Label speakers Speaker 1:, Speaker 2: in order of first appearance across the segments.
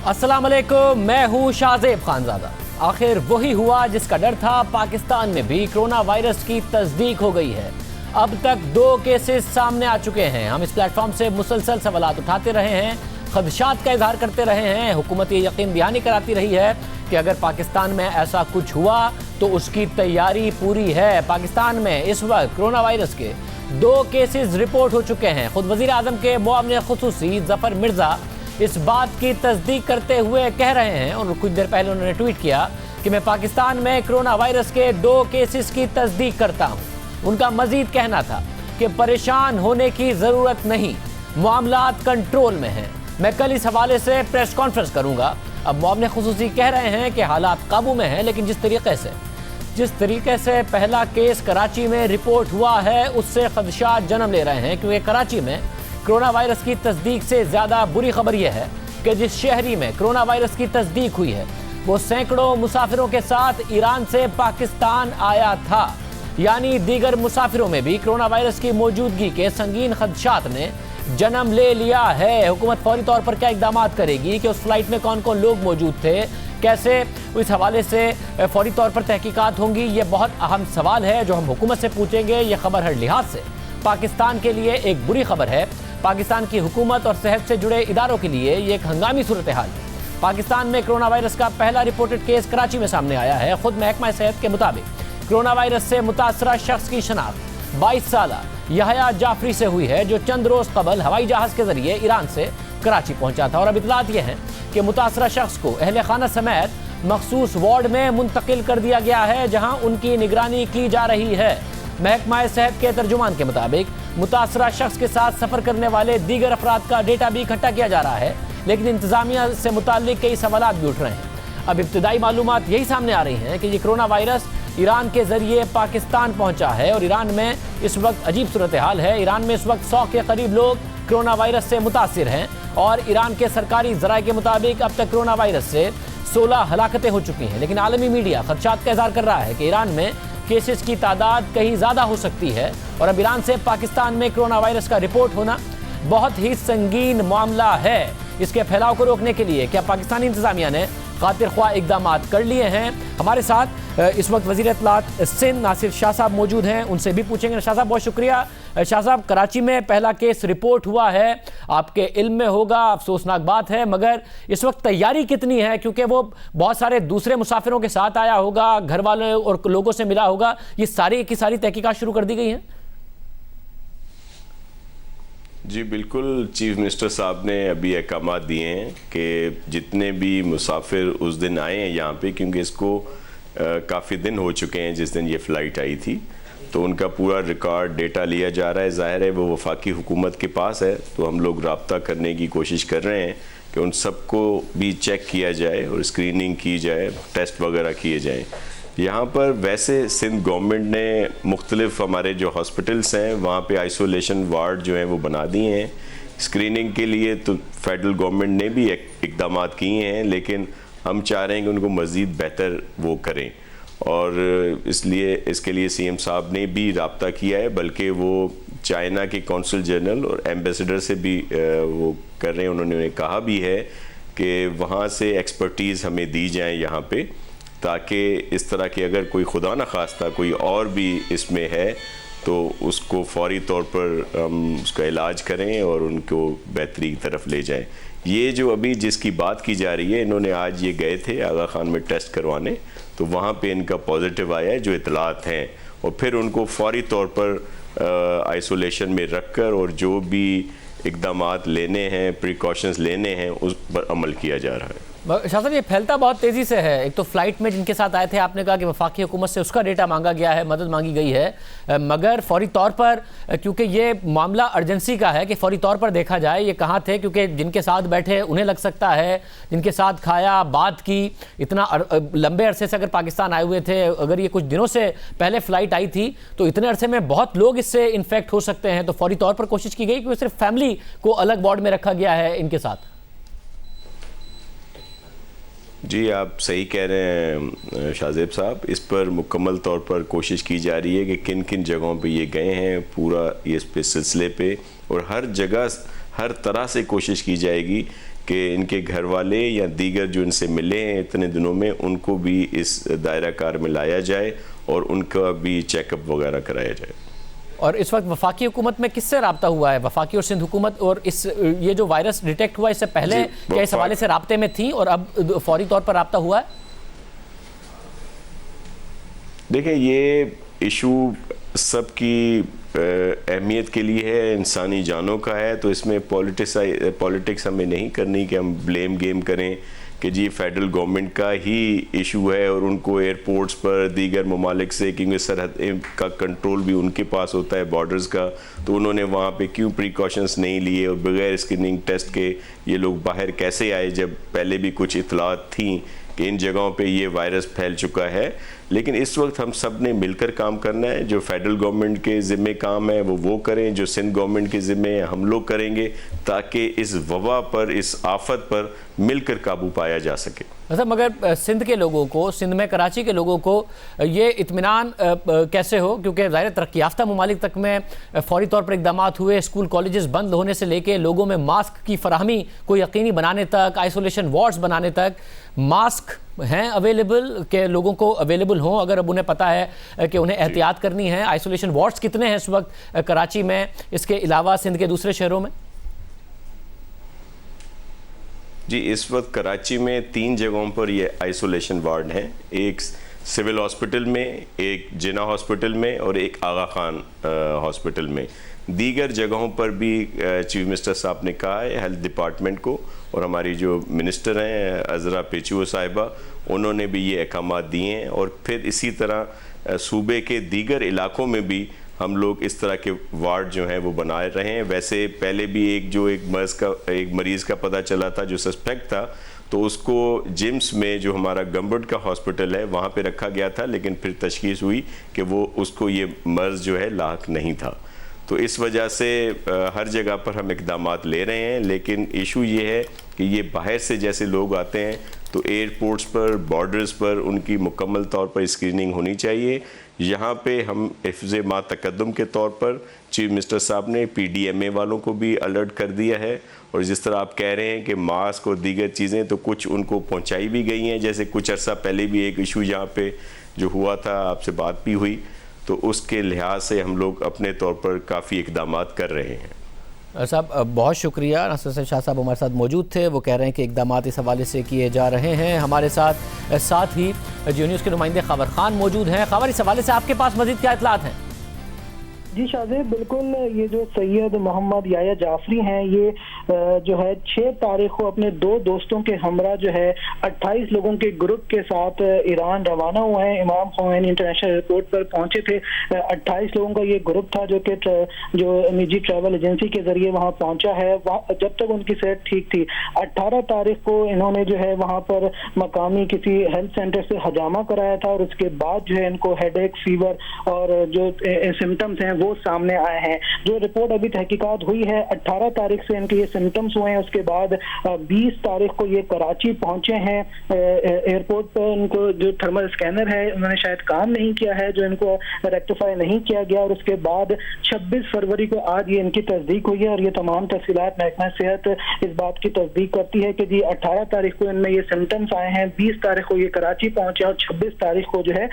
Speaker 1: अस्सलाम वालेकुम, मैं हूँ शाहजेब खानजादा। आखिर वही हुआ जिसका डर था। पाकिस्तान में भी कोरोना वायरस की तस्दीक हो गई है। अब तक 2 केसेस सामने आ चुके हैं। हम इस प्लेटफॉर्म से मुसलसल सवालात उठाते रहे हैं, खदशात का इजहार करते रहे हैं। हुकूमत ये यकीन दहानी कराती रही है कि अगर पाकिस्तान में ऐसा कुछ हुआ तो उसकी तैयारी पूरी है। पाकिस्तान में इस वक्त कोरोना वायरस के 2 केसेस रिपोर्ट हो चुके हैं। खुद वजीर आजम के मुआविन खुसूसी जफर मिर्जा इस बात की तस्दीक करते हुए कह रहे हैं, और कुछ देर पहले उन्होंने ट्वीट किया कि मैं पाकिस्तान में कोरोना वायरस के 2 केसेस की तस्दीक करता हूं। उनका मजीद कहना था कि परेशान होने की जरूरत नहीं, मामलात कंट्रोल में हैं। मैं कल इस हवाले से प्रेस कॉन्फ्रेंस करूंगा। अब मुआविन खुसूसी कह रहे हैं कि हालात काबू में हैं, लेकिन जिस तरीके से पहला केस कराची में रिपोर्ट हुआ है उससे खदशात जन्म ले रहे हैं, क्योंकि कराची में कोरोना वायरस की तस्दीक से ज़्यादा बुरी खबर यह है कि जिस शहरी में कोरोना वायरस की तस्दीक हुई है वो सैकड़ों मुसाफिरों के साथ ईरान से पाकिस्तान आया था। यानी दीगर मुसाफिरों में भी कोरोना वायरस की मौजूदगी के संगीन खदशात ने जन्म ले लिया है। हुकूमत फौरी तौर पर क्या इकदाम करेगी कि उस फ्लाइट में कौन कौन लोग मौजूद थे, कैसे इस हवाले से फौरी तौर पर तहकीकात होंगी, ये बहुत अहम सवाल है जो हम हुकूमत से पूछेंगे। ये खबर हर लिहाज से पाकिस्तान के लिए एक बुरी खबर है। पाकिस्तान की हुकूमत और सेहत से जुड़े इदारों के लिए ये एक हंगामी सूरत हाल है। पाकिस्तान में कोरोना वायरस का पहला रिपोर्टेड केस कराची में सामने आया है। खुद महकमा सेहत के मुताबिक कोरोना वायरस से मुतासरा शख्स की शनाख्त 22 साल यहया जाफरी से हुई है, जो चंद रोज कबल हवाई जहाज के जरिए ईरान से कराची पहुंचा था। और अब इतलात यह है कि मुतासरा शख्स को अहले खाना समेत मखसूस वार्ड में मुंतकिल कर दिया गया है, जहां उनकी निगरानी की जा रही है। महकमा सेहत के तर्जुमान के मुताबिक मुतासरा शख्स के साथ सफर करने वाले दीगर अफराद का डेटा भी इकट्ठा किया जा रहा है, लेकिन इंतजामिया से मुताल्लिक कई सवालात भी उठ रहे हैं। अब इब्तिदाई मालूमात यही सामने आ रही हैं कि ये कोरोना वायरस ईरान के जरिए पाकिस्तान पहुंचा है और ईरान में इस वक्त अजीब सूरत हाल है। ईरान में इस वक्त 100 के करीब लोग कोरोना वायरस से मुतासिर हैं और ईरान के सरकारी जराये के मुताबिक अब तक कोरोना वायरस से 16 हलाकतें हो चुकी हैं। लेकिन आलमी मीडिया खदशात का इजहार कर रहा है कि ईरान में केसेस की तादाद कहीं ज़्यादा हो सकती है और अब ईरान से पाकिस्तान में कोरोना वायरस का रिपोर्ट होना बहुत ही संगीन मामला है। इसके फैलाव को रोकने के लिए क्या पाकिस्तानी इंतजामिया ने खातिर ख्वाह इकदाम कर लिए हैं? हमारे साथ इस वक्त वज़ीर इत्तलात सिंध नासिर शाह साहब मौजूद हैं, उनसे भी पूछेंगे। शाह साहब बहुत शुक्रिया। शाह साहब, कराची में पहला केस रिपोर्ट हुआ है, आपके इल्म में होगा, अफसोसनाक बात है, मगर इस वक्त तैयारी कितनी है? क्योंकि वो बहुत सारे दूसरे मुसाफिरों के साथ आया होगा, घर वाले और लोगों से मिला होगा, ये सारी की सारी तहकीकात शुरू कर दी गई हैं?
Speaker 2: जी बिल्कुल, चीफ मिनिस्टर साहब ने अभी अहकाम दिए हैं कि जितने भी मुसाफिर उस दिन आए हैं यहाँ पे, क्योंकि इसको काफ़ी दिन हो चुके हैं जिस दिन ये फ़्लाइट आई थी, तो उनका पूरा रिकॉर्ड डेटा लिया जा रहा है। ज़ाहिर है वो वफाकी हुकूमत के पास है, तो हम लोग रब्ता करने की कोशिश कर रहे हैं कि उन सबको भी चेक किया जाए और स्क्रीनिंग की जाए, टेस्ट वगैरह किए जाएँ। यहाँ पर वैसे सिंध गवर्नमेंट ने मुख्तलिफ हमारे जो हॉस्पिटल्स हैं वहाँ पे आइसोलेशन वार्ड जो हैं वो बना दिए हैं स्क्रीनिंग के लिए। तो फेडरल गवर्नमेंट ने भी इकदाम किए हैं, लेकिन हम चाह रहे हैं कि उनको मज़ीद बेहतर वो करें, और इसलिए इसके लिए सीएम साहब ने भी रब्ता किया है, बल्कि वो चाइना के कौंसल जनरल और एम्बेसडर से भी वो कर रहे हैं। उन्होंने कहा भी है कि वहाँ से एक्सपर्टीज़ हमें दी जाए यहाँ पे, ताकि इस तरह की अगर कोई खुदा न खास्ता कोई और भी इसमें है तो उसको फौरी तौर पर हम उसका इलाज करें और उनको बेहतरी की तरफ ले जाएं। ये जो अभी जिसकी बात की जा रही है, इन्होंने आज ये गए थे आगा खान में टेस्ट करवाने, तो वहाँ पे इनका पॉजिटिव आया है जो इतलात हैं, और फिर उनको फौरी तौर पर आइसोलेशन में रखकर और जो भी इकदामात लेने हैं, प्रिकॉशंस लेने हैं, उस पर अमल किया जा रहा है।
Speaker 1: शाह साहब, ये फैलता बहुत तेज़ी से है। एक तो फ्लाइट में जिनके साथ आए थे, आपने कहा कि वफाकी हुकूमत से उसका डेटा मांगा गया है, मदद मांगी गई है, मगर फौरी तौर पर, क्योंकि ये मामला अर्जेंसी का है कि फौरी तौर पर देखा जाए ये कहाँ थे, क्योंकि जिनके साथ बैठे उन्हें लग सकता है, जिनके साथ खाया बात की, इतना लंबे अरसे से अगर पाकिस्तान आए हुए थे, अगर ये कुछ दिनों से पहले फ़्लाइट आई थी तो इतने अरसे में बहुत लोग इससे इन्फेक्ट हो सकते हैं। तो फौरी तौर पर कोशिश की गई कि सिर्फ फैमिली को अलग वार्ड में रखा गया है इनके साथ।
Speaker 2: जी आप सही कह रहे हैं शाहजेब साहब, इस पर मुकम्मल तौर पर कोशिश की जा रही है कि किन किन जगहों पे ये गए हैं, पूरा ये इस सिलसिले पे, और हर जगह हर तरह से कोशिश की जाएगी कि इनके घर वाले या दीगर जो इनसे मिले हैं इतने दिनों में उनको भी इस दायरा कार में लाया जाए और उनका भी चेकअप वगैरह कराया जाए।
Speaker 1: और इस वक्त वफाकी हुकूमत में किससे राब्ता हुआ है, वफाकी और सिंध हुकूमत, और ये जो वायरस डिटेक्ट हुआ इससे पहले क्या इस हवाले से राब्ते में थी और अब फौरी तौर पर राब्ता हुआ है?
Speaker 2: देखें, ये इशू सबकी अहमियत के लिए है, इंसानी जानों का है, तो इसमें पॉलिटिक्स हमें नहीं करनी कि हम ब्लेम गेम करें कि जी फेडरल गवर्नमेंट का ही इशू है और उनको एयरपोर्ट्स पर दीगर ममालिक से, क्योंकि सरहद का कंट्रोल भी उनके पास होता है बॉर्डर्स का, तो उन्होंने वहाँ पे क्यों प्रिकॉशंस नहीं लिए और बगैर स्क्रीनिंग टेस्ट के ये लोग बाहर कैसे आए, जब पहले भी कुछ इतलात थी कि इन जगहों पे ये वायरस फैल चुका है। लेकिन इस वक्त हम सब ने मिलकर काम करना है। जो फेडरल गवर्नमेंट के ज़िम्मे काम है वो करें, जो सिंध गवर्नमेंट के ज़िम्मे हम लोग करेंगे, ताकि इस वबा पर, इस आफत पर मिलकर काबू पाया जा सके।
Speaker 1: अच्छा, मगर सिंध के लोगों को, सिंध में कराची के लोगों को ये इत्मीनान कैसे हो, क्योंकि ज़ाहिर तरक्की याफ्ता ममालिक तक में फौरी तौर पर इक़दाम हुए, स्कूल कॉलेजेस बंद होने से लेके लोगों में मास्क की फराहमी को यकीनी बनाने तक, आइसोलेशन वार्ड्स बनाने तक, मास्क हैं अवेलेबल के लोगों को अवेलेबल हों अगर अब उन्हें पता है कि उन्हें एहतियात करनी है। आइसोलेशन वार्ड्स कितने हैं इस वक्त कराची में, इसके अलावा सिंध के दूसरे शहरों में?
Speaker 2: जी, इस वक्त कराची में 3 जगहों पर ये आइसोलेशन वार्ड हैं, एक सिविल हॉस्पिटल में, एक जिना हॉस्पिटल में और एक आगा खान हॉस्पिटल में। दीगर जगहों पर भी चीफ मिनिस्टर साहब ने कहा है हेल्थ डिपार्टमेंट को, और हमारी जो मिनिस्टर हैं अजरा पेचुओ साहिबा, उन्होंने भी ये अहकामात दिए हैं। और फिर इसी तरह सूबे के दीगर इलाकों में भी हम लोग इस तरह के वार्ड जो हैं वो बना रहे हैं। वैसे पहले भी एक मरीज़ का पता चला था जो सस्पेक्ट था, तो उसको जिम्स में जो हमारा गम्बर्ड का हॉस्पिटल है वहाँ पे रखा गया था, लेकिन फिर तशखीस हुई कि वो उसको ये मर्ज़ जो है लाक नहीं था। तो इस वजह से हर जगह पर हम इक़दामात ले रहे हैं, लेकिन इशू ये है कि ये बाहर से जैसे लोग आते हैं तो एयरपोर्ट्स पर, बॉर्डर्स पर उनकी मुकम्मल तौर पर स्क्रीनिंग होनी चाहिए। यहाँ पे हम हिफ्ज़ मा तकद्दुम के तौर पर चीफ मिनिस्टर साहब ने PDMA वालों को भी अलर्ट कर दिया है, और जिस तरह आप कह रहे हैं कि मास्क और दीगर चीज़ें तो कुछ उनको पहुँचाई भी गई हैं। जैसे कुछ अर्सा पहले भी एक इशू यहाँ पे जो हुआ था, आपसे बात भी हुई, तो उसके लिहाज से हम लोग अपने तौर पर काफ़ी इक़दामात कर रहे हैं।
Speaker 1: साहब बहुत शुक्रिया। नासिर शाह साहब हमारे साथ मौजूद थे, वो कह रहे हैं कि इक़दामात इस हवाले से किए जा रहे हैं। हमारे साथ ही जियो न्यूज़ के नुमाइंदे खबर खान मौजूद हैं। खबर, इस हवाले से आपके पास मज़ीद क्या इत्तलात हैं?
Speaker 3: जी शाहजेब, बिल्कुल, ये जो सैयद मोहम्मद याया जाफरी हैं, ये जो है 6 तारीख को अपने 2 दोस्तों के हमरा जो है 28 लोगों के ग्रुप के साथ ईरान रवाना हुए हैं। इमाम खोमैनी इंटरनेशनल एयरपोर्ट पर पहुंचे थे। 28 लोगों का ये ग्रुप था जो कि जो निजी ट्रैवल एजेंसी के जरिए वहां पहुंचा है। जब तक उनकी सेहत ठीक थी, 18 तारीख को इन्होंने जो है वहां पर मकामी किसी हेल्थ सेंटर से हजामा कराया था, और उसके बाद जो है इनको हेडेक, फीवर और जो सिम्टम्स हैं वो सामने आए हैं। जो रिपोर्ट अभी तहकीकात हुई है, 18 तारीख से इनके ये सिम्टम्स हुए हैं। उसके बाद 20 तारीख को ये कराची पहुंचे हैं। एयरपोर्ट पर इनको जो थर्मल स्कैनर है उन्होंने शायद काम नहीं किया है, जो इनको रेक्टिफाई नहीं किया गया, और उसके बाद 26 फरवरी को आज ये इनकी तस्दीक हुई है। और ये तमाम तफसीलात महकमा सेहत इस बात की तस्दीक करती है कि जी 18 तारीख को इनमें ये सिम्टम्स आए हैं, 20 तारीख को ये कराची पहुंचे, और 26 तारीख को जो है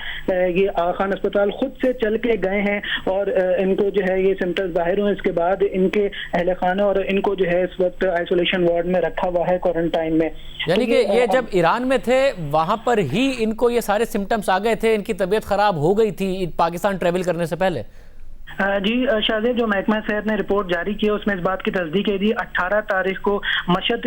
Speaker 3: ये आगा खान अस्पताल खुद से चल के गए हैं और इनको जो है ये सिम्टम्स जाहिर हुए। इसके बाद इनके अहले खाना और इनको जो है इस वक्त आइसोलेशन वार्ड में रखा हुआ है, क्वारंटाइन में।
Speaker 1: यानी कि ये जब ईरान में थे वहां पर ही इनको ये सारे सिम्टम्स आ गए थे, इनकी तबीयत खराब हो गई थी पाकिस्तान ट्रेवल करने से पहले?
Speaker 3: जी शाहजेब, जो महकमा सेहत ने रिपोर्ट जारी की है उसमें इस बात की तस्दीक है दी। 18 तारीख को मशहद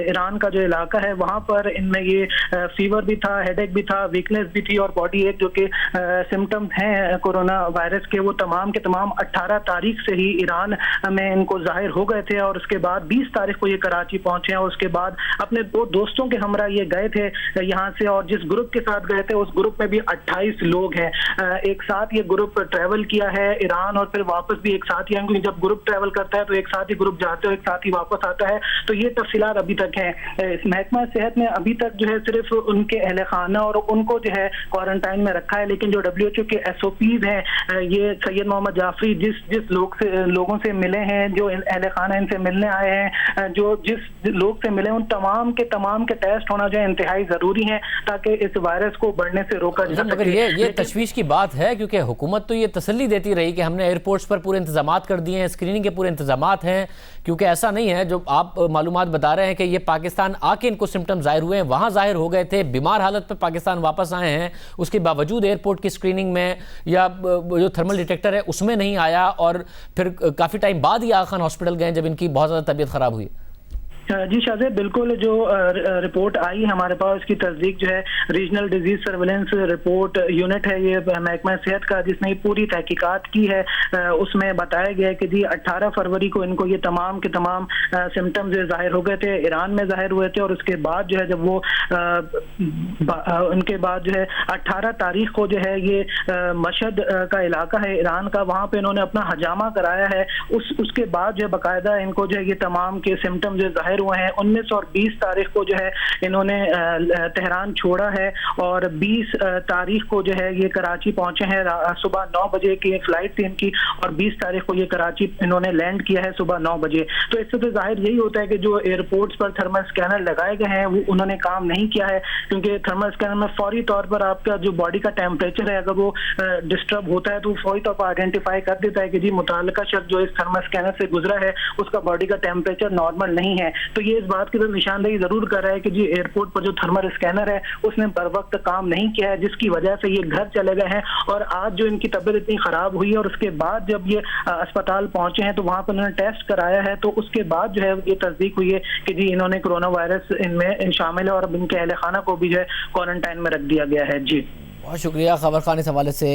Speaker 3: ईरान का जो इलाका है वहां पर इनमें ये फीवर भी था, हेडेक भी था, वीकनेस भी थी, और बॉडी एक जो कि सिम्टम्स हैं कोरोना वायरस के, वो तमाम के तमाम 18 तारीख से ही ईरान में इनको जाहिर हो गए थे। और उसके बाद 20 तारीख को ये कराची पहुंचे हैं, और उसके बाद अपने 2 दोस्तों के हमरा ये गए थे यहाँ से, और जिस ग्रुप के साथ गए थे उस ग्रुप में भी 28 लोग हैं। एक साथ ये ग्रुप ट्रैवल किया है ईरान ईरान और फिर वापस भी एक साथ ही, क्योंकि जब ग्रुप ट्रैवल करता है तो एक साथ ही ग्रुप जाते हो, एक साथ ही वापस आता है। तो ये तफसीलात अभी तक है। महकमा सेहत ने अभी तक जो है सिर्फ उनके अहले खाना और उनको जो है क्वारंटाइन में रखा है, लेकिन जो WHO के SOPs हैं, ये सैयद मोहम्मद जाफरी जिस लोगों से मिले हैं, जो अहले खाना इनसे मिलने आए हैं, जो जिस लोग से मिले, उन तमाम के टेस्ट होना जो है इंतहाई जरूरी है ताकि इस वायरस को बढ़ने से रोका जा सके।
Speaker 1: मगर ये तशवीश की बात है, क्योंकि हुकूमत तो ये तसल्ली देती रही कि हमने एयरपोर्ट्स पर पूरे इंतजामात कर दिए हैं, स्क्रीनिंग के पूरे इंतजामात हैं, क्योंकि ऐसा नहीं है जो आप मालूमात बता रहे हैं कि ये पाकिस्तान आके इनको सिम्टम जाहिर हुए हैं, वहाँ जाहिर हो गए थे, बीमार हालत में पाकिस्तान वापस आए हैं, उसके बावजूद एयरपोर्ट की स्क्रीनिंग में या जो थर्मल डिटेक्टर है उसमें नहीं आया, और फिर काफ़ी टाइम बाद ही आखिर हॉस्पिटल गए जब इनकी बहुत ज़्यादा तबीयत ख़राब हुई।
Speaker 3: जी शाज़ेब, बिल्कुल जो रिपोर्ट आई हमारे पास, उसकी तस्दीक जो है regional disease surveillance report unit है ये महकमा सेहत का, जिसने पूरी तहकीकात की है। उसमें बताया गया है कि जी 18 फरवरी को इनको ये तमाम के तमाम सिम्टम्स जाहिर हो गए थे, ईरान में जाहिर हुए थे, और उसके बाद जो है जब वो उनके बाद जो है 18 तारीख को जो है ये मशहद का इलाका है ईरान का, वहाँ पे इन्होंने अपना हजामा कराया है। उसके बाद जो है बाकायदा इनको जो है ये तमाम के सिम्टम्स जो जाहिर हुए हैं। 19 और 20 तारीख को जो है इन्होंने तेहरान छोड़ा है, और 20 तारीख को जो है ये कराची पहुंचे हैं, सुबह 9 बजे की एक फ्लाइट थी इनकी, और 20 तारीख को ये कराची इन्होंने लैंड किया है सुबह 9 बजे। तो इससे तो जाहिर यही होता है कि जो एयरपोर्ट्स पर थर्मल स्कैनर लगाए गए हैं वो उन्होंने काम नहीं किया है, क्योंकि थर्मल स्कैनर में फौरी तौर पर आपका जो बॉडी का टेम्परेचर है, अगर वो डिस्टर्ब होता है तो फौरी तौर पर आइडेंटिफाई कर देता है कि जी मुताल्लिका शख्स जो इस थर्मल स्कैनर से गुजरा है उसका बॉडी का टेम्परेचर नॉर्मल नहीं है। तो ये इस बात की तो निशानदेही जरूर कर रहा है कि जी एयरपोर्ट पर जो थर्मल स्कैनर है उसने बर वक्त काम नहीं किया है, जिसकी वजह से ये घर चले गए हैं। और आज जो इनकी तबीयत इतनी खराब हुई है और उसके बाद जब ये अस्पताल पहुंचे हैं तो वहां पर उन्होंने टेस्ट कराया है, तो उसके बाद जो है ये तस्दीक हुई है कि जी इन्होंने कोरोना वायरस इनमें शामिल है, और अब इनके अहले खाना को भी जो है क्वारंटाइन में रख दिया गया है। जी
Speaker 1: बहुत शुक्रिया। खबर खान इस हवाले से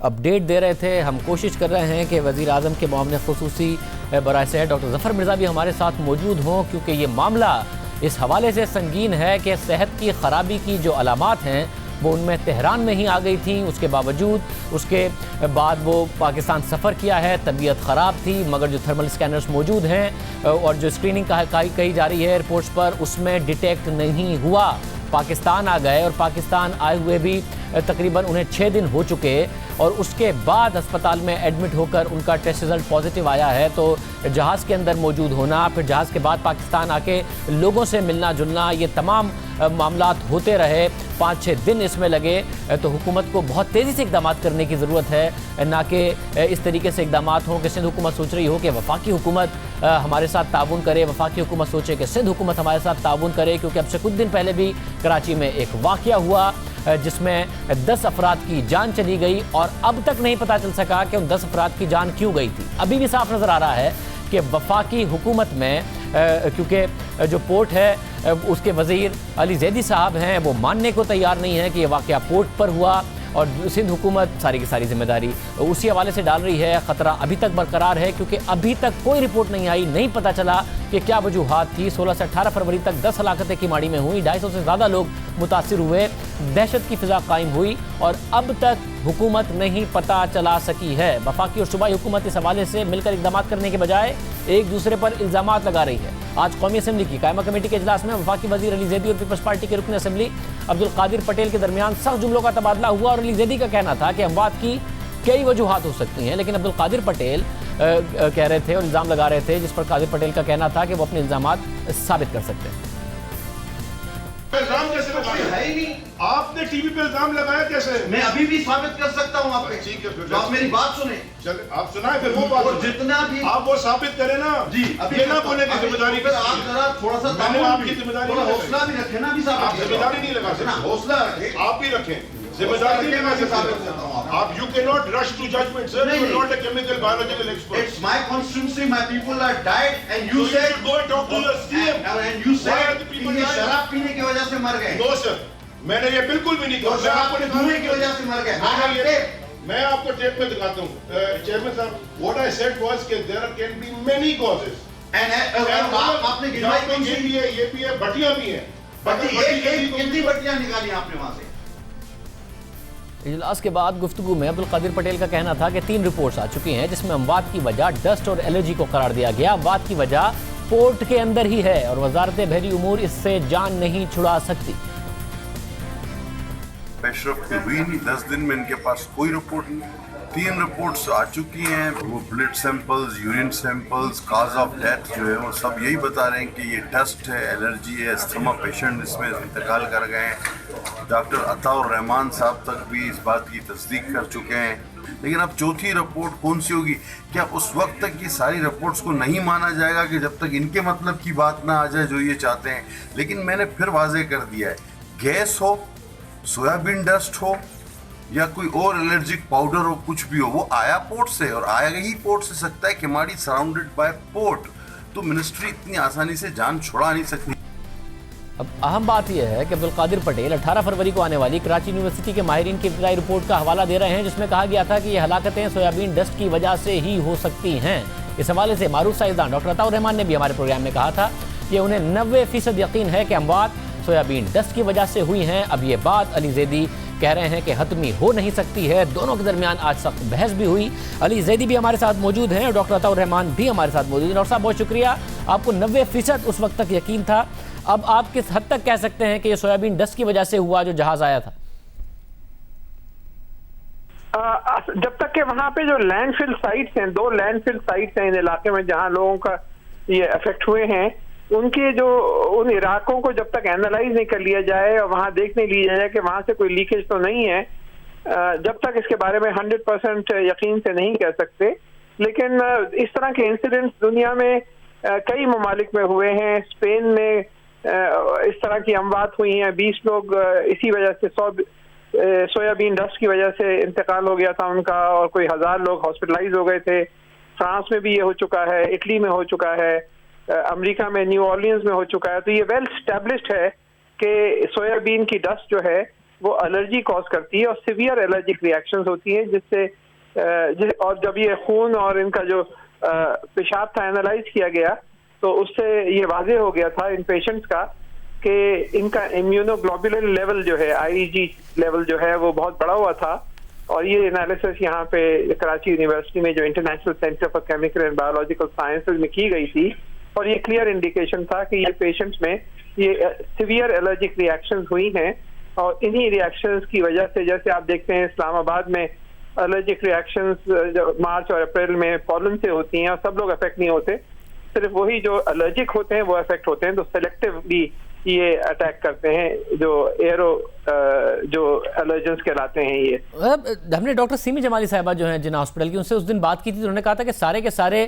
Speaker 1: अपडेट दे रहे थे। हम कोशिश कर रहे हैं कि वज़ीर आज़म के मामले खुसूसी बराए सेहत डॉक्टर ज़फ़र मिर्ज़ा भी हमारे साथ मौजूद हों, क्योंकि ये मामला इस हवाले से संगीन है कि सेहत की ख़राबी की जो अलामात हैं वो उनमें तेहरान में ही आ गई थी, उसके बावजूद उसके बाद वो पाकिस्तान सफ़र किया है, तबीयत ख़राब थी, मगर जो थर्मल स्कैनर्स मौजूद हैं और जो स्क्रीनिंग कही जा रही है एयरपोर्ट्स पर उसमें डिटेक्ट नहीं हुआ। पाकिस्तान आ गए और पाकिस्तान आए हुए भी तकरीबन उन्हें 6 दिन हो चुके, और उसके बाद अस्पताल में एडमिट होकर उनका टेस्ट रिज़ल्ट पॉजिटिव आया है। तो जहाज़ के अंदर मौजूद होना, फिर जहाज़ के बाद पाकिस्तान आके लोगों से मिलना जुलना, ये तमाम मामलात होते रहे, 5-6 दिन इसमें लगे। तो हुकूमत को बहुत तेज़ी से इक़दाम करने की ज़रूरत है, ना कि इस तरीके से इक़दाम हों कि सिंध हुकूमत सोच रही हो कि वफाकी हुकूमत हमारे साथ ताउन करे, वफाकी हुकूमत सोचे कि सिंध हुकूमत हमारे साथ ताउन करे। क्योंकि अब से कुछ दिन पहले भी कराची में एक वाक़या हुआ जिसमें 10 अफराद की जान चली गई, और अब तक नहीं पता चल सका कि उन 10 अफराद की जान क्यों गई थी। अभी भी साफ नज़र आ रहा है कि वफाकी हुकूमत में क्योंकि जो पोर्ट है उसके वज़ीर अली ज़ैदी साहब हैं, वो मानने को तैयार नहीं है कि ये वाक़या पोर्ट पर हुआ, और सिंध हुकूमत सारी की सारी जिम्मेदारी उसी हवाले से डाल रही है। ख़तरा अभी तक बरकरार है, क्योंकि अभी तक कोई रिपोर्ट नहीं आई, नहीं पता चला कि क्या वजूहात थी। 16 से 18 फरवरी तक 10 हलाकतें किमाड़ी में हुई, 250 से ज़्यादा लोग मुतासिर हुए, दहशत की फ़िज़ा कायम हुई, और अब तक हुकूमत नहीं पता चला सकी है। वफाकी और सूबाई हुकूमत इस हवाले से मिलकर इक़दाम करने के बजाय एक दूसरे पर इल्ज़ामात लगा रही है। आज कौमी असम्बली की कायमा कमेटी के इजलास में वफाकी वज़ीर अली ज़ैदी और पीपल्स पार्टी के रुकन असम्बली अब्दुल कादिर पटेल के दरमियान सख्त जुमलों का तबादला हुआ, और अली ज़ैदी का कहना था कि अमवात की कई वजूहात हो सकती हैं, लेकिन अब्दुल कादिर पटेल कह रहे थे और इल्ज़ाम लगा रहे थे, जिस पर कादिर पटेल का कहना था कि वो अपने इल्ज़ामात साबित कर सकते हैं।
Speaker 4: इल्जाम कैसे लगाया है ही नहीं, आपने टीवी पे इल्जाम लगाया कैसे?
Speaker 5: मैं अभी भी साबित कर सकता हूँ आपको।
Speaker 4: ठीक है,
Speaker 5: तो आप मेरी बात सुने।
Speaker 4: चल आप सुनाए फिर वो बात,
Speaker 5: और जितना भी
Speaker 4: आप वो साबित करें ना
Speaker 5: जी,
Speaker 4: ये ना बोले कि जिम्मेदारी
Speaker 5: फिर आप जरा थोड़ा सा
Speaker 4: मैंने आपकी जिम्मेदारी
Speaker 5: थोड़ा हौसला भी रखें ना, भी
Speaker 4: आप जिम्मेदारी नहीं लगा सकते,
Speaker 5: हौसला रखें,
Speaker 4: आप भी रखें, जिम्मेदारी नहीं लगा सकते। आप you can not rush to judgement sir, you are not a chemical biological expert.
Speaker 5: It's my constituency, my people are died, and you
Speaker 4: So you
Speaker 5: said
Speaker 4: should go and talk to your CM.
Speaker 5: and you
Speaker 4: Why are the
Speaker 5: said
Speaker 4: people
Speaker 5: ये
Speaker 4: dying?
Speaker 5: शराब पीने की वजह से मर गए।
Speaker 4: No sir, मैंने ये बिल्कुल भी नहीं कहा। मैं
Speaker 5: शराब
Speaker 4: आपको
Speaker 5: पीने की वजह से मर गए।
Speaker 4: मैं आपको टेप में दिखाता हूँ चेयरमैन साहब, व्हाट आई सेड वाज कि there can be many causes,
Speaker 5: and आपने गिनवाई कौन सी?
Speaker 4: ये भी है, भट्टियां भी हैं।
Speaker 5: कितनी भट्टियां निकाली आपने वहां से?
Speaker 1: इजलास के बाद गुफ्तगू में अब्दुल कादिर पटेल का कहना था कि 3 रिपोर्ट्स आ चुकी हैं जिसमें अमवात की वजह डस्ट और एलर्जी को करार दिया गया। अमवात की वजह पोर्ट के अंदर ही है और वजारत बहरी उमूर इससे जान नहीं छुड़ा सकती।
Speaker 6: पेशरफ हुई नहीं, 10 दिन में इनके पास कोई रिपोर्ट नहीं। 3 रिपोर्ट्स आ चुकी हैं, वो blood samples, urine samples, cause of death जो है वो सब यही बता रहे हैं कि ये डस्ट है, एलर्जी है, अस्थमा पेशेंट इसमें इंतकाल कर गए हैं। डॉक्टर अताउर रहमान साहब तक भी इस बात की तस्दीक कर चुके हैं। लेकिन अब चौथी रिपोर्ट कौन सी होगी? क्या उस वक्त तक ये सारी रिपोर्ट्स को नहीं माना जाएगा कि जब तक इनके मतलब की बात ना आ जाए जो ये चाहते हैं? लेकिन मैंने फिर वाजे कर दिया है, गैस हो, सोयाबीन डस्ट हो या कोई और एलर्जिक पाउडर हो, कुछ भी हो, वो आया पोर्ट से और आया ही पोर्ट से सकता है। किमाड़ी सराउंडेड बाय पोर्ट, तो मिनिस्ट्री इतनी आसानी से जान छुड़ा नहीं सकती।
Speaker 1: अब अहम बात यह है कि अब्दुल कादिर पटेल 18 फरवरी को आने वाली कराची यूनिवर्सिटी के माहिरीन की इब्तदाई रिपोर्ट का हवाला दे रहे हैं जिसमें कहा गया था कि ये हलाकतें सोयाबीन डस्ट की वजह से ही हो सकती हैं। इस हवाले से मारूफ साइंसदान डॉक्टर अताउर रहमान ने भी हमारे प्रोग्राम में कहा था कि उन्हें 90% यकीन है कि अमवात सोयाबीन डस्ट की वजह से हुई हैं। अब ये बात अली जैदी कह रहे हैं कि हतमी हो नहीं सकती है। दोनों के दरमियान आज सख्त बहस भी हुई। अली जैदी भी हमारे साथ मौजूद हैं और डॉक्टर अताउर रहमान भी हमारे साथ मौजूद हैं। डॉक्टर साहब बहुत शुक्रिया, आपको 90% उस वक्त तक यकीन था। अब आप किस हद तक कह सकते हैं कि ये सोयाबीन डस्ट की वजह से हुआ जो जहाज आया था?
Speaker 7: जब तक कि वहां पे जो लैंडफिल साइट्स हैं, 2 लैंडफिल साइट्स हैं इन इलाके में जहां लोगों का ये अफेक्ट हुए हैं, उनके जो उन इलाकों को जब तक एनालाइज नहीं कर लिया जाए और वहां देख नहीं लिया जाए कि वहां से कोई लीकेज तो नहीं है, जब तक इसके बारे में 100% यकीन से नहीं कह सकते। लेकिन इस तरह के इंसिडेंट्स दुनिया में कई ममालिक में हुए हैं। स्पेन में इस तरह की अमवात हुई हैं, 20 लोग इसी वजह से सोयाबीन डस्ट की वजह से इंतकाल हो गया था उनका और कोई 1000 लोग हॉस्पिटलाइज हो गए थे। फ्रांस में भी ये हो चुका है, इटली में हो चुका है, अमेरिका में न्यू ऑर्लियंस में हो चुका है। तो ये वेल स्टैब्लिश्ड है कि सोयाबीन की डस्ट जो है वो एलर्जी कॉज करती है और सीवियर एलर्जिक रिएक्शंस होती हैं जिससे और जब ये खून और इनका जो पेशाब था एनालाइज किया गया तो उससे ये वाजे हो गया था इन पेशेंट्स का कि इनका इम्यूनोग्लोबुलिन लेवल जो है, IgG लेवल जो है वो बहुत बड़ा हुआ था। और ये एनालिसिस यहाँ पे कराची यूनिवर्सिटी में जो international centre for chemical and biological sciences में की गई थी और ये क्लियर इंडिकेशन था कि ये पेशेंट्स में ये सिवियर एलर्जिक रिएक्शंस हुई हैं और इन्हीं रिएक्शंस की वजह से, जैसे आप देखते हैं इस्लामाबाद में एलर्जिक रिएक्शंस मार्च और अप्रैल में पॉलन से होती हैं और सब लोग अफेक्ट नहीं होते, सिर्फ वही जो एलर्जिक होते हैं वो अफेक्ट होते हैं। तो सेलेक्टिवली ये अटैक करते हैं जो जो एलर्जेंस कहलाते हैं। ये
Speaker 1: हमने डॉक्टर सीमी जमाली साहिबा जो हैं जिना हॉस्पिटल की, उनसे उस दिन बात की थी तो उन्होंने कहा था कि सारे के सारे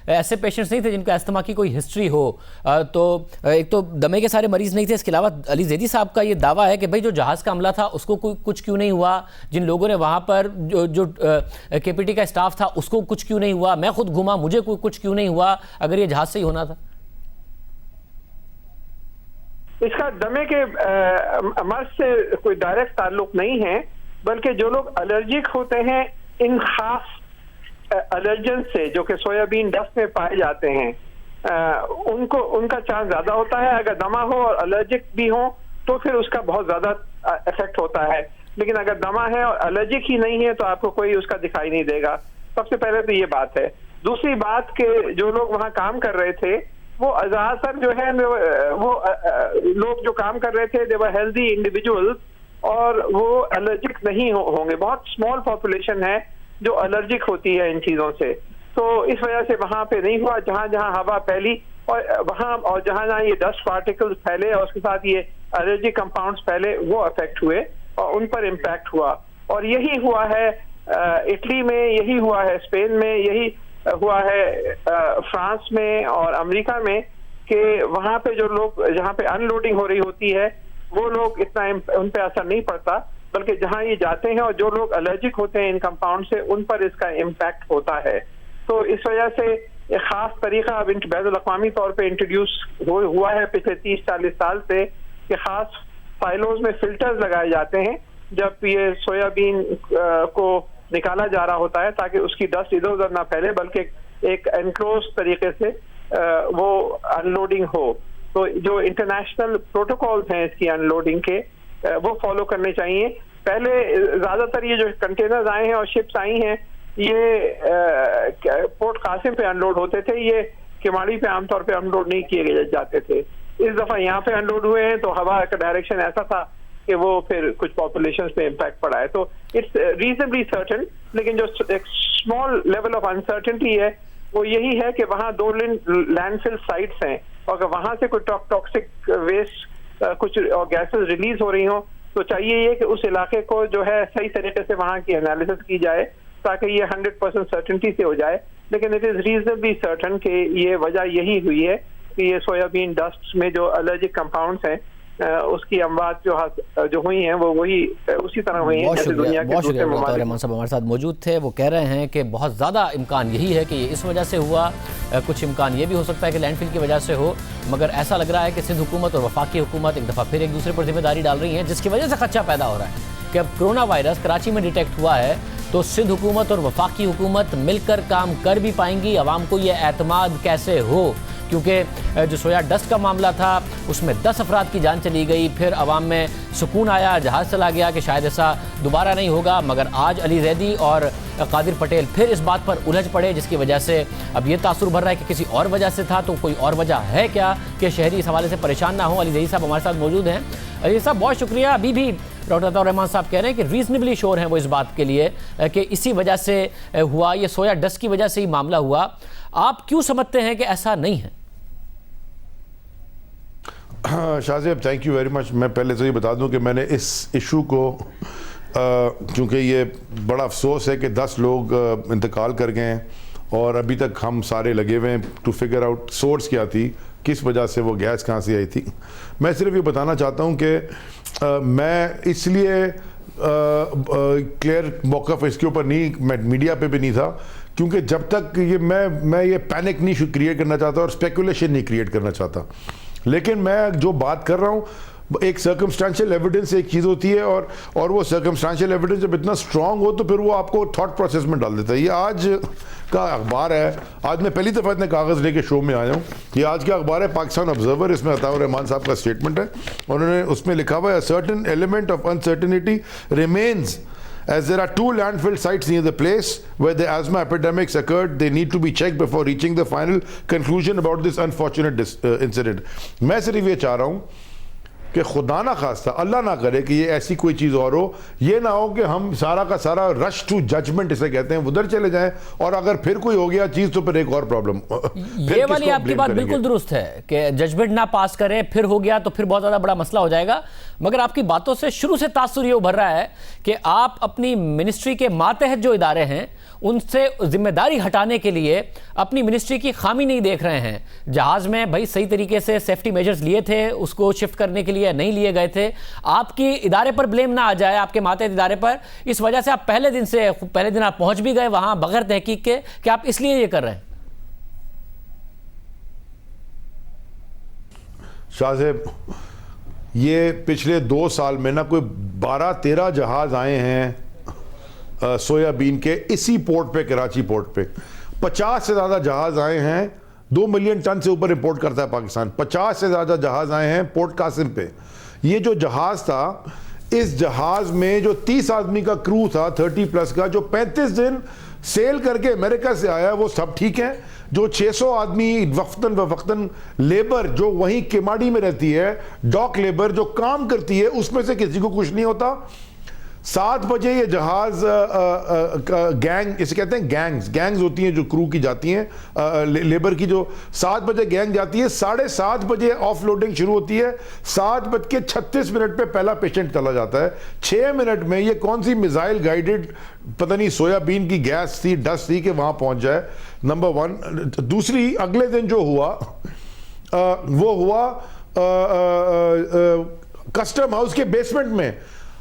Speaker 1: ऐसे पेशेंट्स नहीं थे जिनको अस्थमा की कोई हिस्ट्री हो। तो एक तो दमे के सारे मरीज नहीं थे। इसके अलावा अली जैदी साहब का ये दावा है कि भाई जो जहाज़ का हमला था उसको कुछ क्यों नहीं हुआ, जिन लोगों ने वहाँ पर जो KPT का स्टाफ था उसको कुछ क्यों नहीं हुआ, मैं खुद घूमा मुझे कुछ क्यों नहीं हुआ, अगर ये जहाज़ से ही होना था।
Speaker 7: इसका दमे के मर्ज से कोई डायरेक्ट ताल्लुक नहीं है, बल्कि जो लोग एलर्जिक होते हैं इन खास एलर्जन से जो कि सोयाबीन डस्ट में पाए जाते हैं, उनका चांस ज्यादा होता है। अगर दमा हो और एलर्जिक भी हो तो फिर उसका बहुत ज्यादा इफेक्ट होता है। लेकिन अगर दमा है और एलर्जिक ही नहीं है तो आपको कोई उसका दिखाई नहीं देगा। सबसे पहले तो ये बात है। दूसरी बात कि जो लोग वहाँ काम कर रहे थे वो ज्यादातर जो है वो लोग जो काम कर रहे थे दे वर हेल्दी इंडिविजुअल्स और वो एलर्जिक नहीं होंगे। बहुत स्मॉल पॉपुलेशन है जो एलर्जिक होती है इन चीजों से। तो इस वजह से वहां पे नहीं हुआ। जहां जहां हवा फैली और वहां और जहां जहां ये डस्ट पार्टिकल्स फैले और उसके साथ ये एलर्जी कंपाउंड्स फैले वो अफेक्ट हुए और उन पर इम्पैक्ट हुआ। और यही हुआ है इटली में, यही हुआ है स्पेन में, यही हुआ है फ्रांस में और अमेरिका में कि वहां पे जो लोग जहां पे अनलोडिंग हो रही होती है वो लोग इतना उन पे असर नहीं पड़ता, बल्कि जहां ये जाते हैं और जो लोग एलर्जिक होते हैं इन कंपाउंड से उन पर इसका इम्पैक्ट होता है। तो इस वजह से एक खास तरीका अब बैनुल अक़वामी तौर पे इंट्रोड्यूस हुआ है पिछले 30-40 साल से कि खास साइलोज में फिल्टर्स लगाए जाते हैं जब ये सोयाबीन को निकाला जा रहा होता है ताकि उसकी डस्ट इधर उधर ना फैले, बल्कि एक एनक्लोज तरीके से वो अनलोडिंग हो। तो जो इंटरनेशनल प्रोटोकॉल्स हैं इसकी अनलोडिंग के वो फॉलो करने चाहिए। पहले ज्यादातर ये जो कंटेनर्स आए हैं और शिप्स आई हैं ये पोर्ट कासिम पे अनलोड होते थे, ये किमाड़ी पे आमतौर पे अनलोड नहीं किए जाते थे। इस दफा यहाँ पे अनलोड हुए हैं तो हवा का डायरेक्शन ऐसा था कि वो फिर कुछ पॉपुलेशन पे इम्पैक्ट पड़ा है। तो इट्स रीजनेबली सर्टेन, लेकिन जो एक स्मॉल लेवल ऑफ अनसर्टेनिटी है वो यही है कि वहाँ 2 लैंडफिल साइट्स हैं और अगर वहाँ से कोई टॉक्सिक वेस्ट कुछ और गैसेस रिलीज हो रही हो तो चाहिए ये कि उस इलाके को जो है सही तरीके से वहाँ की एनालिसिस की जाए ताकि ये 100% सर्टेनिटी से हो जाए। लेकिन इट इज रीजनेबली सर्टन कि ये वजह यही हुई है कि ये सोयाबीन डस्ट में जो एलर्जिक कंपाउंड्स हैं उसकी अमवात जो हुई हैं वो वही उसी तरह हुई हैं जैसे दुनिया के दूसरे ममालिक।
Speaker 1: रहमान साहब हमारे साथ मौजूद थे, वो कह रहे हैं कि बहुत ज़्यादा इम्कान यही है कि ये इस वजह से हुआ, कुछ इम्कान ये भी हो सकता है कि लैंडफिल की वजह से हो, मगर ऐसा लग रहा है कि सिंध हुकूमत और वफाकी हुकूमत एक दफ़ा फिर एक दूसरे पर जिम्मेदारी डाल रही हैं, जिसकी वजह से खदशा पैदा हो रहा है कि अब कोरोना वायरस कराची में डिटेक्ट हुआ है तो सिंध हुकूमत और वफाकी हुकूमत मिलकर काम कर भी पाएंगी। अवाम को ये एतमाद कैसे हो, क्योंकि जो सोया डस्ट का मामला था उसमें 10 अफराद की जान चली गई, फिर अवाम में सुकून आया, जहाज़ चला गया कि शायद ऐसा दोबारा नहीं होगा, मगर आज अली जैदी और कादिर पटेल फिर इस बात पर उलझ पड़े जिसकी वजह से अब ये तासुर भर रहा है कि किसी और वजह से था। तो कोई और वजह है क्या कि शहरी इस हवाले से परेशान ना हो? अली जैदी साहब हमारे साथ मौजूद हैं। अली साहब बहुत शुक्रिया। अभी भी डॉक्टर अताउर रहमान साहब कह रहे हैं कि रीजनेबली श्योर हैं वो इस बात के लिए कि इसी वजह से हुआ, ये सोया डस्ट की वजह से ही मामला हुआ। आप क्यों समझते हैं कि ऐसा नहीं है?
Speaker 8: Shahzeb thank you very much. मैं पहले से ही बता दूं कि मैंने इस इशू को क्योंकि ये बड़ा अफसोस है कि 10 लोग इंतकाल कर गए हैं और अभी तक हम सारे लगे हुए हैं टू फिगर आउट सोर्स क्या थी, किस वजह से वो गैस कहाँ से आई थी। मैं सिर्फ ये बताना चाहता हूँ कि मैं इसलिए क्लियर मौक़िफ़ इसके ऊपर नहीं, मैं मीडिया पे भी नहीं था, क्योंकि जब तक ये मैं ये पैनिक नहीं क्रिएट करना चाहता और स्पेकुलेशन नहीं क्रिएट करना चाहता। लेकिन मैं जो बात कर रहा हूँ एक सर्कमस्टेंशियल एविडेंस एक चीज़ होती है और वो सर्कमस्टेंशियल एविडेंस जब इतना स्ट्रांग हो तो फिर वो आपको थॉट प्रोसेस में डाल देता है। ये आज का अखबार है, आज मैं पहली दफ़ा इतने कागज़ लेके शो में आया हूँ। ये आज का अखबार है पाकिस्तान ऑब्जर्वर, इसमें अताउर रहमान साहब का स्टेटमेंट है। उन्होंने उसमें लिखा हुआ है certain element of uncertainty remains as there are 2 landfill sites near the place where the asthma epidemics occurred. They need to be checked before reaching the final conclusion about this unfortunate incident. मैं सिर्फ ये चाह रहा हूँ कि खुदा ना खास्ता अल्लाह ना करे कि ये ऐसी कोई चीज़ और हो, ये ना हो कि हम सारा का सारा रश टू जजमेंट इसे कहते हैं उधर चले जाएं और अगर फिर कोई हो गया चीज़ तो फिर एक और प्रॉब्लम।
Speaker 1: ये वाली आपकी बात बिल्कुल दुरुस्त है कि जजमेंट ना पास करें, फिर हो गया तो फिर बहुत ज़्यादा बड़ा मसला हो जाएगा। मगर आपकी बातों से शुरू से तासुर ये उभर रहा है कि आप अपनी मिनिस्ट्री के मातहत जो इदारे हैं उनसे जिम्मेदारी हटाने के लिए अपनी मिनिस्ट्री की खामी नहीं देख रहे हैं। जहाज़ में भाई सही तरीके से सेफ्टी मेजर्स लिए थे, उसको शिफ्ट करने के लिए नहीं लिए गए थे। आपकी इदारे पर ब्लेम ना आ जाए, आपके मातहत इदारे पर, इस वजह से आप पहले दिन आप पहुंच भी गए वहां बगैर तहकीक के कि आप इसलिए ये कर रहे हैं।
Speaker 8: शाह साहब ये पिछले 2 साल में ना कोई 12-13 जहाज आए हैं सोयाबीन के इसी पोर्ट पे, कराची पोर्ट पे 50 से ज़्यादा जहाज़ आए हैं। 2 मिलियन टन से ऊपर इंपोर्ट करता है पाकिस्तान। 50 से ज़्यादा जहाज़ आए हैं पोर्ट कासिम पे। ये जो जहाज़ था, इस जहाज़ में जो 30 आदमी का क्रू था 30+ का, जो 35 दिन सेल करके अमेरिका से आया, वो सब ठीक है। जो 600 आदमी वक्तन लेबर जो वहीं केमाड़ी में रहती है, डॉक लेबर जो काम करती है, उसमें से किसी को कुछ नहीं होता। 7 बजे ये जहाज गैंग, इसे कहते हैं गैंग्स होती हैं जो क्रू की जाती हैं, लेबर की, जो 7 बजे गैंग जाती है, 7:30 बजे ऑफ लोडिंग शुरू होती है। 7:36 पे पहला पेशेंट चला जाता है। 6 मिनट में ये कौन सी मिसाइल गाइडेड पता नहीं सोयाबीन की गैस थी, डस्ट थी कि वहां पहुंच जाए, नंबर 1। दूसरी, अगले दिन जो हुआ वो हुआ कस्टम हाउस के बेसमेंट में।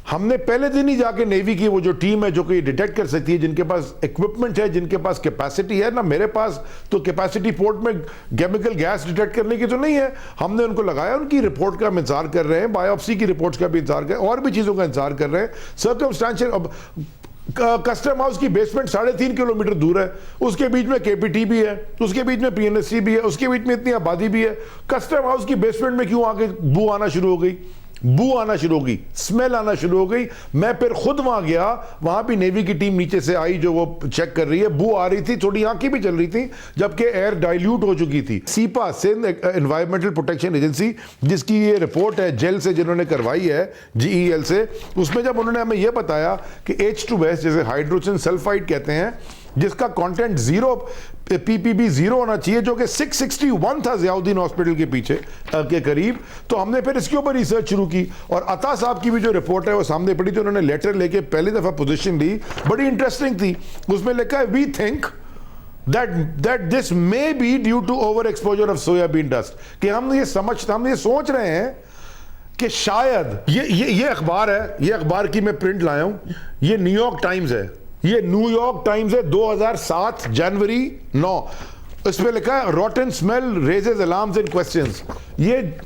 Speaker 8: हमने पहले दिन ही जाके नेवी की वो जो टीम है जो कि डिटेक्ट कर सकती है, जिनके पास इक्विपमेंट है, जिनके पास कैपेसिटी है ना, मेरे पास तो कैपेसिटी पोर्ट में केमिकल गैस डिटेक्ट करने की तो नहीं है। हमने उनको लगाया, उनकी रिपोर्ट का हम इंतजार कर रहे हैं, बायोप्सी की रिपोर्ट्स का भी इंतजार कर रहे हैं, और भी चीज़ों का इंतजार कर रहे हैं। सर्कमस्टेंशियल, अब कस्टम हाउस की बेसमेंट 3.5 किलोमीटर दूर है, उसके बीच में केपीटी भी है, उसके बीच में पीएनएससी भी है, उसके बीच में इतनी आबादी भी है। कस्टम हाउस की बेसमेंट में क्यों आके बू आना शुरू हो गई? बू आना शुरू हो गई, स्मेल आना शुरू हो गई। मैं फिर खुद वहां गया, वहां भी नेवी की टीम नीचे से आई जो वो चेक कर रही है। बू आ रही थी, थोड़ी आंखें भी चल रही थी, जबकि एयर डाइल्यूट हो चुकी थी। SEPA, Sindh environmental protection agency, जिसकी ये रिपोर्ट है जेल से जिन्होंने करवाई है, GEL से, उसमें जब उन्होंने हमें यह बताया कि H2S, जैसे हाइड्रोजन सल्फाइड कहते हैं, जिसका कंटेंट 0 ppb 0 होना चाहिए, जो कि 661 था ज़ियाउद्दीन हॉस्पिटल के पीछे के करीब। तो हमने फिर इसके ऊपर रिसर्च शुरू की और अता साहब की भी जो रिपोर्ट है वो सामने पड़ी थी। उन्होंने लेटर लेके पहली दफा पोजीशन ली, बड़ी इंटरेस्टिंग थी। उसमें लिखा है we think that this may be due to overexposure of soybean dust, कि हम ये सोच रहे हैं कि शायद ये अखबार है, ये अखबार की मैं प्रिंट लाया हूं, ये न्यूयॉर्क टाइम्स है, ये न्यूयॉर्क टाइम्स है 2007 जनवरी 9, इसमें लिखा है रॉटन smell raises alarms and questions. ये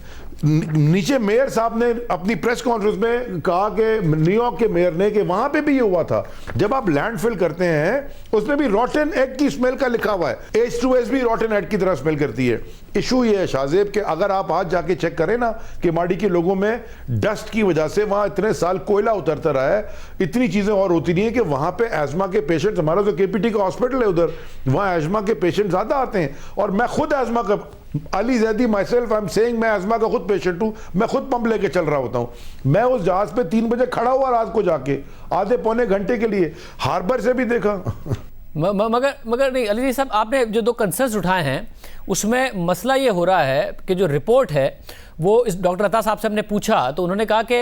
Speaker 8: नीचे मेयर साहब ने अपनी प्रेस कॉन्फ्रेंस में कहा कि न्यूयॉर्क के मेयर ने कि वहां पे भी ये हुआ था, जब आप लैंडफिल करते हैं उसमें भी रॉटन एग की स्मेल का लिखा हुआ है। H2S भी रॉटन एग की तरह स्मेल करती है। इशू ये है शाहजेब कि अगर आप आज जाके चेक करें ना कि माड़ी के लोगों में डस्ट की वजह से वहां इतने साल कोयला उतरता रहा है, इतनी चीजें और होती नहीं है कि वहां पे एजमा के पेशेंट्स, हमारा जो KPT का हॉस्पिटल है उधर, वहां एजमा के पेशेंट ज्यादा आते हैं। और मैं खुद एजमा का, Ali Zaidi myself, I am saying, मैं एजमा का खुद पेशेंट हूं, मैं खुद पंप लेके चल रहा होता हूं। मैं उस जहाज पे 3 बजे खड़ा हुआ रात को जाके आधे पौने घंटे के लिए, हार्बर से भी देखा।
Speaker 1: मगर नहीं अली जी साहब, आपने जो 2 कंसर्न्स उठाए हैं उसमें मसला ये हो रहा है कि जो रिपोर्ट है वो इस डॉक्टर अता साहब से हमने पूछा तो उन्होंने कहा कि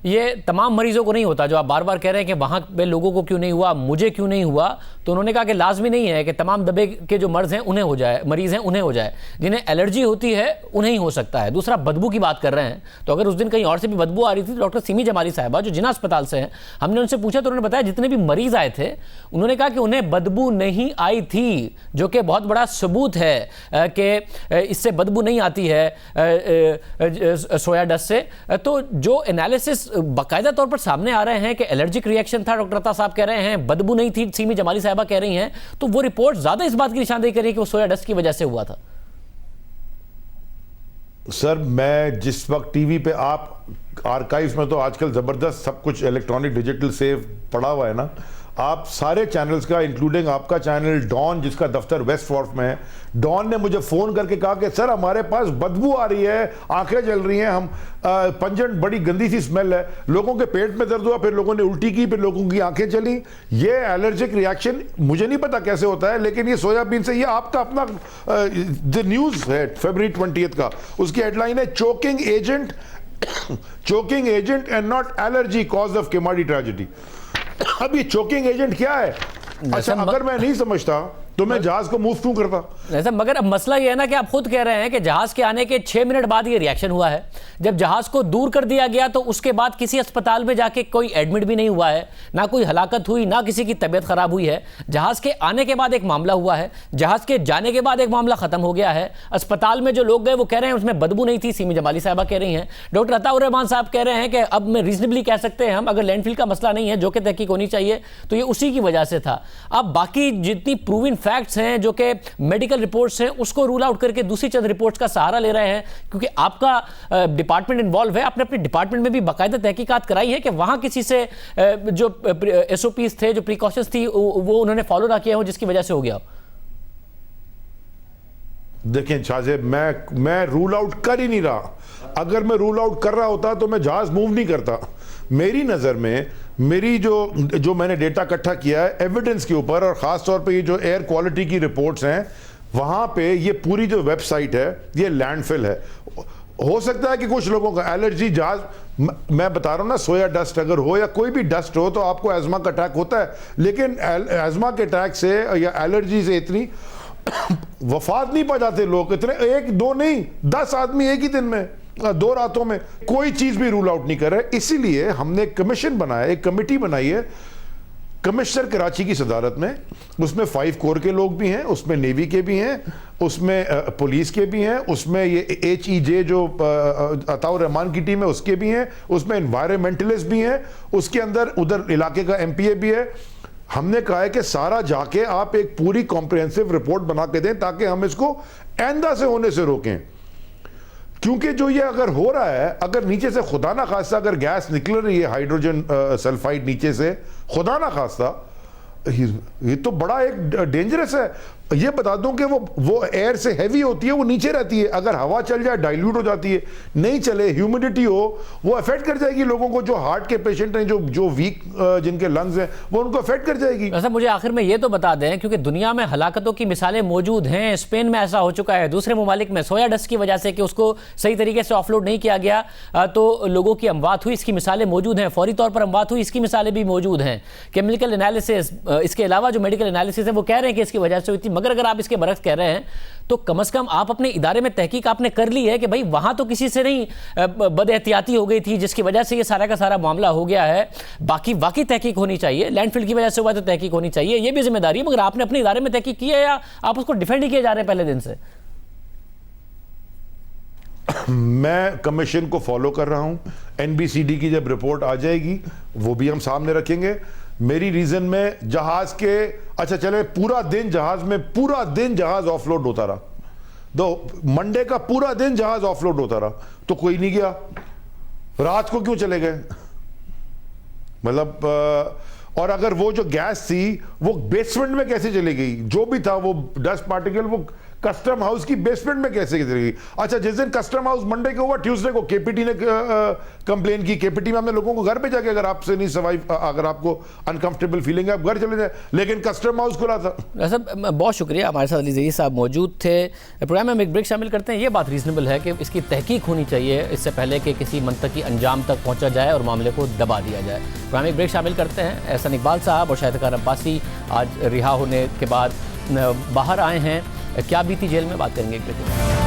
Speaker 1: ये तमाम मरीजों को नहीं होता, जो आप बार बार कह रहे हैं कि वहाँ पे लोगों को क्यों नहीं हुआ, मुझे क्यों नहीं हुआ। तो उन्होंने कहा कि लाजमी नहीं है कि तमाम दबे के जो मर्ज हैं उन्हें हो जाए, मरीज़ हैं उन्हें हो जाए, जिन्हें एलर्जी होती है उन्हें ही हो सकता है। दूसरा, बदबू की बात कर रहे हैं, तो अगर उस दिन कहीं और से भी बदबू आ रही थी तो डॉक्टर सिमी जमाली साहिबा जो जिना अस्पताल से हैं, हमने उनसे पूछा तो उन्होंने बताया जितने भी मरीज आए थे उन्होंने कहा कि उन्हें बदबू नहीं आई थी, जो कि बहुत बड़ा सबूत है कि इससे बदबू नहीं आती है सोया डस्ट से। तो जो एनालिसिस बाकायदा तौर पर सामने आ रहे हैं कि एलर्जिक रिएक्शन था, डॉक्टर अता साहब कह रहे हैं, बदबू नहीं थी, सीमी जमाली साहिबा कह रही हैं, तो वो रिपोर्ट ज्यादा इस बात की निशानदेही कर रही है कि वो सोया डस्ट की वजह से हुआ था।
Speaker 8: सर, मैं जिस वक्त टीवी पे, आप आर्काइव्स में तो आजकल जबरदस्त सब कुछ इलेक्ट्रॉनिक डिजिटल सेव पड़ा हुआ है ना, आप सारे चैनल्स का, इंक्लूडिंग आपका चैनल डॉन, जिसका दफ्तर वेस्ट वॉर्फ में है, डॉन ने मुझे फोन करके कहा कि सर हमारे पास बदबू आ रही है, आंखें जल रही हैं, हम पंजन, बड़ी गंदी सी स्मेल है, लोगों के पेट में दर्द हुआ, फिर लोगों ने उल्टी की, फिर लोगों की आंखें चली। ये एलर्जिक रिएक्शन मुझे नहीं पता कैसे होता है, लेकिन ये सोयाबीन से, ये आपका अपना द न्यूज है फरवरी 20 का, उसकी हेडलाइन है choking agent, choking agent and not allergy cause of केमाडी ट्रेजेडी। अब ये चोकिंग एजेंट क्या है? अच्छा, अगर मैं नहीं समझता तो मैं जहाज को मूव क्यों करता?
Speaker 1: ऐसा, मगर अब मसला ये है ना कि आप खुद कह रहे हैं कि जहाज के आने के 6 मिनट बाद ये रिएक्शन हुआ है। जब जहाज को दूर कर दिया गया तो उसके बाद किसी अस्पताल में जाके कोई एडमिट भी नहीं हुआ है, ना कोई हलाकत हुई, ना किसी की तबीयत खराब हुई है। जहाज के आने के बाद एक मामला हुआ है, जहाज के जाने के बाद एक मामला खत्म हो गया है। अस्पताल में जो लोग गए वो कह रहे हैं उसमें बदबू नहीं थी, सीमी जमाली साहिबा कह रही हैं, डॉक्टर अताउर रहमान साहब कह रहे हैं कि अब मैं रीजनेबली कह सकते हैं हम, अगर लैंडफिल का मसला नहीं है जो कि तहकीक होनी चाहिए तो ये उसी की वजह से था। अब बाकी जितनी प्रूवन फैक्ट्स हैं जो कि मेडिकल रिपोर्ट्स हैं उसको रूल आउट करके दूसरी चंद रिपोर्ट्स का सहारा ले रहे हैं, क्योंकि आपका डिपार्टमेंट इन्वॉल्व है, आपने अपने डिपार्टमेंट में भी बाकायदा तहकीकात कराई है कि वहां किसी से जो SOPs थे, जो प्रिकॉशंस थी, वो उन्होंने फॉलो ना किया हो जिसकी वजह से हो गया।
Speaker 8: देखें शाहजेब, मैं रूल आउट कर ही नहीं रहा। अगर मैं रूल आउट कर रहा होता तो मैं जहाज मूव नहीं करता। मेरी नज़र में, मेरी जो मैंने डेटा इकट्ठा किया है एविडेंस के ऊपर, और ख़ास तौर पे ये जो एयर क्वालिटी की रिपोर्ट्स हैं, वहाँ पे ये पूरी जो वेबसाइट है ये लैंडफिल है। हो सकता है कि कुछ लोगों का एलर्जी, जहाज, मैं बता रहा हूँ ना, सोया डस्ट अगर हो या कोई भी डस्ट हो तो आपको एजमा का अटैक होता है, लेकिन एजमा के अटैक से या एलर्जी से इतनी वफात नहीं पा जाते लोग, इतने 1-2 नहीं, 10 आदमी एक ही दिन में, 2 रातों में, कोई चीज भी रूल आउट नहीं कर रहे। इसीलिए हमने एक कमीशन बनाया, एक कमेटी बनाई है कमिश्नर कराची की सदारत में। उसमें 5 कोर के लोग भी हैं, उसमें नेवी के भी हैं, उसमें पुलिस के भी हैं, उसमें ये HEJ जो अताउर रहमान की टीम है उसके भी हैं, उसमें एनवायरमेंटलिस्ट भी हैं, उसके अंदर उधर इलाके का MPA भी है। हमने कहा है कि सारा जाके आप एक पूरी कॉम्प्रिहेंसिव रिपोर्ट बना के दें ताकि हम इसको आइंदा से होने से रोकें। क्योंकि जो ये अगर हो रहा है, अगर नीचे से खुदा ना खास्ता अगर गैस निकल रही है हाइड्रोजन सल्फाइड नीचे से, खुदा ना खास्ता, ये तो बड़ा एक डेंजरस है। ये बता दूं कि वो एयर से हैवी होती है, वो नीचे रहती है, अगर हवा चल जाए डाइल्यूट हो जाती है, नहीं चले ह्यूमिडिटी हो, वो अफेक्ट कर जाएगी लोगों को, जो हार्ट के पेशेंट हैं, जो वीक जिनके लंग्स हैं, वो उनको अफेक्ट कर जाएगी।
Speaker 1: वैसे मुझे आखिर में ये तो बता दें, क्योंकि दुनिया में हलाकतों की मिसालें मौजूद हैं, स्पेन में ऐसा हो चुका है, दूसरे ममालिक में सोया डस्ट की वजह से कि उसको सही तरीके से ऑफलोड नहीं किया गया तो लोगों की अमवात हुई, इसकी मिसालें मौजूद हैं, फौरी तौर पर अमवात हुई, इसकी मिसालें भी मौजूद हैं। केमिकल एनालिसिस, इसके अलावा जो मेडिकल एनालिसिस है वो कह रहे हैं कि इसकी वजह से हुई थी, मगर अगर आप इसके बरक्स कह रहे हैं तो कम से कम आप अपने इदारे में तहकीक आपने कर ली है कि भाई वहां तो किसी से नहीं बदएहतियाती हो गई थी जिसकी वजह से ये सारा का सारा मामला हो गया है, बाकी तहकीक होनी चाहिए, लैंडफिल की वजह से हुआ तो तहकीक होनी चाहिए, ये भी जिम्मेदारी है, मगर आपने अपने इदारे में तहकीक की है या आप उसको डिफेंड ही किए जा रहे हैं पहले दिन से?
Speaker 8: मैं कमीशन को फॉलो कर रहा हूं, एनबीसीडी की जब रिपोर्ट आ जाएगी वो भी हम सामने रखेंगे। मेरी रीजन में जहाज के, अच्छा चले पूरा दिन जहाज ऑफलोड होता रहा, तो मंडे का पूरा दिन जहाज ऑफलोड होता रहा तो कोई नहीं गया, रात को क्यों चले गए? मतलब और अगर वो जो गैस थी वो बेसमेंट में कैसे चली गई, जो भी था वो डस्ट पार्टिकल वो कस्टम हाउस की बेसमेंट में कैसे चली गई? अच्छा, जिस दिन कस्टम हाउस मंडे को हुआ, ट्यूसडे को केपीटी ने कंप्लेन की, केपीटी में हमने लोगों को घर भेजा कि अगर आपसे नहीं सर्वाइव, अगर आपको अनकंफर्टेबल फीलिंग है आप घर चले जाए, लेकिन कस्टम हाउस खुला था।
Speaker 1: बहुत शुक्रिया, हमारे साथ अली ज़हीर साहब मौजूद थे। प्रोग्राम में हम एक ब्रेक शामिल करते हैं। ये बात रीजनेबल है कि इसकी तहकीक होनी चाहिए इससे पहले कि किसी मंतकी अंजाम तक पहुंचा जाए और मामले को दबा दिया जाए। प्रोग्राम में एक ब्रेक शामिल करते हैं। एहसान इकबाल साहब और शाहिद अब्बासी आज रिहा होने के बाद बाहर आए हैं, क्या बीती जेल में, बात करेंगे एक ब्रेक।